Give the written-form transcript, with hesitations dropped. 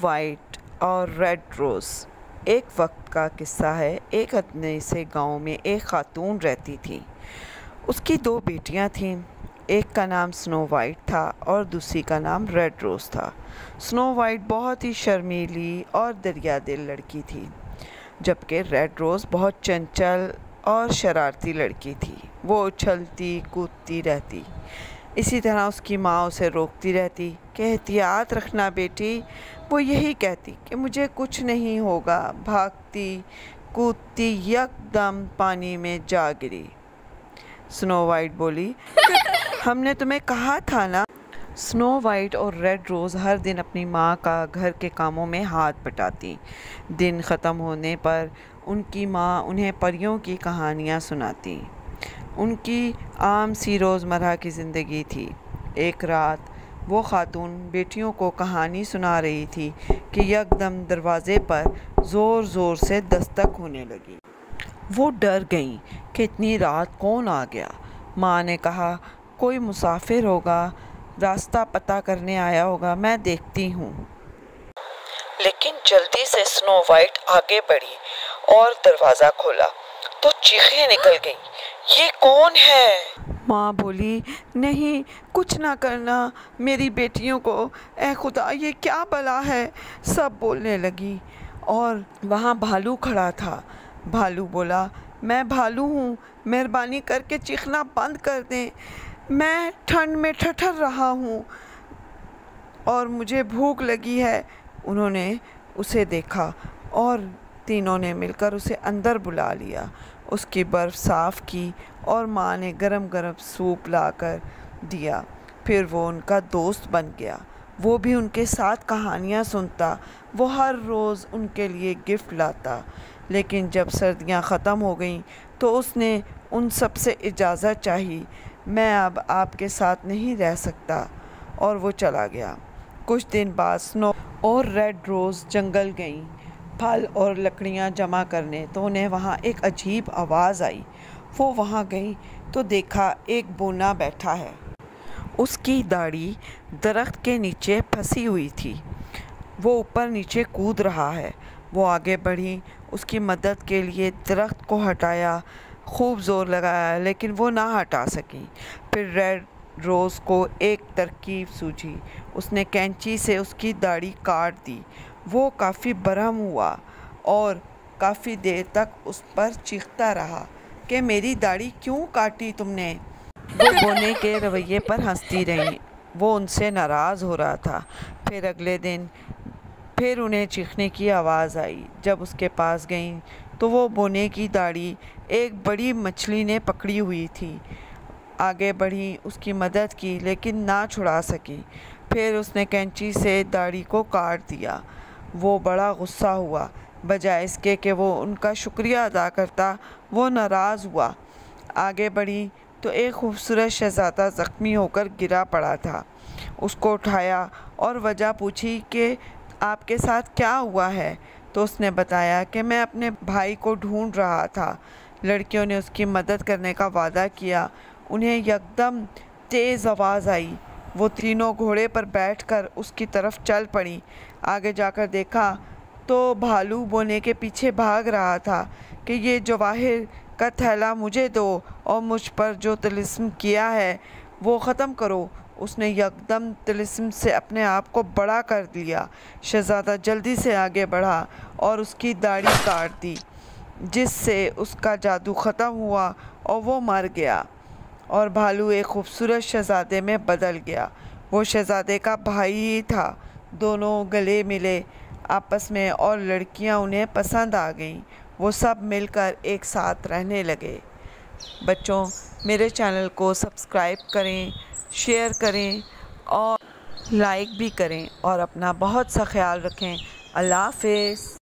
White اور red rose. ایک وقت کا قصہ ہے۔ ایک اتنے سے گاؤں میں ایک خاتون رہتی تھی۔ اس کی دو بیٹیاں تھیں۔ ایک کا نام سنو وائٹ تھا اور دوسری کا نام ریڈ روز تھا۔ سنو وائٹ بہت ہی شرمیلی اور دریا دل لڑکی تھی، جبکہ ریڈ روز بہت چنچل اور شرارتی لڑکی تھی۔ وہ اچھلتی کودتی رہتی۔ اسی طرح اس کی ماں اسے روکتی رہتی کہ احتیاط رکھنا بیٹی۔ وہ یہی کہتی کہ مجھے کچھ نہیں ہوگا۔ بھاگتی کودتی یک دم پانی میں جا گری۔ سنو وائٹ بولی، ہم نے تمہیں کہا تھا نا۔ سنو وائٹ اور ریڈ روز ہر دن اپنی ماں کا گھر کے کاموں میں ہاتھ بٹاتی۔ دن ختم ہونے پر ان کی ماں انہیں پریوں کی کہانیاں سناتی۔ ان کی عام سی روزمرہ کی زندگی تھی۔ ایک رات وہ خاتون بیٹیوں کو کہانی سنا رہی تھی کہ یک دم دروازے پر زور زور سے دستک ہونے لگی۔ وہ ڈر گئیں کہ اتنی رات کون آ گیا۔ ماں نے کہا، کوئی مسافر ہوگا، راستہ پتہ کرنے آیا ہوگا، میں دیکھتی ہوں۔ لیکن جلدی سے سنو وائٹ آگے بڑھی اور دروازہ کھولا تو چیخیں نکل گئیں، یہ کون ہے؟ ماں بولی، نہیں کچھ نہ کرنا میری بیٹیوں کو، اے خدا یہ کیا بلا ہے؟ سب بولنے لگی اور وہاں بھالو کھڑا تھا۔ بھالو بولا، میں بھالو ہوں، مہربانی کر کے چیخنا بند کر دیں، میں ٹھنڈ میں ٹھٹھر رہا ہوں اور مجھے بھوک لگی ہے۔ انہوں نے اسے دیکھا اور تینوں نے مل کر اسے اندر بلا لیا۔ اس کی برف صاف کی اور ماں نے گرم گرم سوپ لا کر دیا۔ پھر وہ ان کا دوست بن گیا۔ وہ بھی ان کے ساتھ کہانیاں سنتا۔ وہ ہر روز ان کے لیے گفٹ لاتا۔ لیکن جب سردیاں ختم ہو گئیں تو اس نے ان سب سے اجازت چاہی، میں اب آپ کے ساتھ نہیں رہ سکتا، اور وہ چلا گیا۔ کچھ دن بعد سنو اور ریڈ روز جنگل گئیں پھل اور لکڑیاں جمع کرنے، تو انہیں وہاں ایک عجیب آواز آئی۔ وہ وہاں گئیں تو دیکھا ایک بونا بیٹھا ہے۔ اس کی داڑھی درخت کے نیچے پھنسی ہوئی تھی۔ وہ اوپر نیچے کود رہا ہے۔ وہ آگے بڑھی، اس کی مدد کے لیے درخت کو ہٹایا، خوب زور لگایا، لیکن وہ نہ ہٹا سکی۔ پھر ریڈ روز کو ایک ترکیب سوجھی۔ اس نے کینچی سے اس کی داڑھی کاٹ دی۔ وہ کافی برہم ہوا اور کافی دیر تک اس پر چیختا رہا کہ میری داڑھی کیوں کاٹی تم نے؟ وہ بونے کے رویے پر ہنستی رہیں۔ وہ ان سے ناراض ہو رہا تھا۔ پھر اگلے دن پھر انہیں چیخنے کی آواز آئی۔ جب اس کے پاس گئیں تو وہ بونے کی داڑھی ایک بڑی مچھلی نے پکڑی ہوئی تھی۔ آگے بڑھی، اس کی مدد کی، لیکن نہ چھڑا سکی۔ پھر اس نے کینچی سے داڑھی کو کاٹ دیا۔ وہ بڑا غصہ ہوا۔ بجائے اس کے کہ وہ ان کا شکریہ ادا کرتا، وہ ناراض ہوا۔ آگے بڑھی تو ایک خوبصورت شہزادہ زخمی ہو کر گرا پڑا تھا۔ اس کو اٹھایا اور وجہ پوچھی کہ آپ کے ساتھ کیا ہوا ہے؟ تو اس نے بتایا کہ میں اپنے بھائی کو ڈھونڈ رہا تھا۔ لڑکیوں نے اس کی مدد کرنے کا وعدہ کیا۔ انہیں یکدم تیز آواز آئی۔ وہ تینوں گھوڑے پر بیٹھ کر اس کی طرف چل پڑیں۔ آگے جا کر دیکھا تو بھالو بونے کے پیچھے بھاگ رہا تھا کہ یہ جواہر کا تھیلا مجھے دو اور مجھ پر جو طلسم کیا ہے وہ ختم کرو۔ اس نے یکدم طلسم سے اپنے آپ کو بڑا کر لیا۔ شہزادہ جلدی سے آگے بڑھا اور اس کی داڑھی کاٹ دی، جس سے اس کا جادو ختم ہوا اور وہ مر گیا، اور بھالو ایک خوبصورت شہزادے میں بدل گیا۔ وہ شہزادے کا بھائی ہی تھا۔ دونوں گلے ملے آپس میں اور لڑکیاں انہیں پسند آ گئیں۔ وہ سب مل کر ایک ساتھ رہنے لگے۔ بچوں، میرے چینل کو سبسکرائب کریں، شیئر کریں اور لائک بھی کریں، اور اپنا بہت سا خیال رکھیں۔ اللہ حافظ۔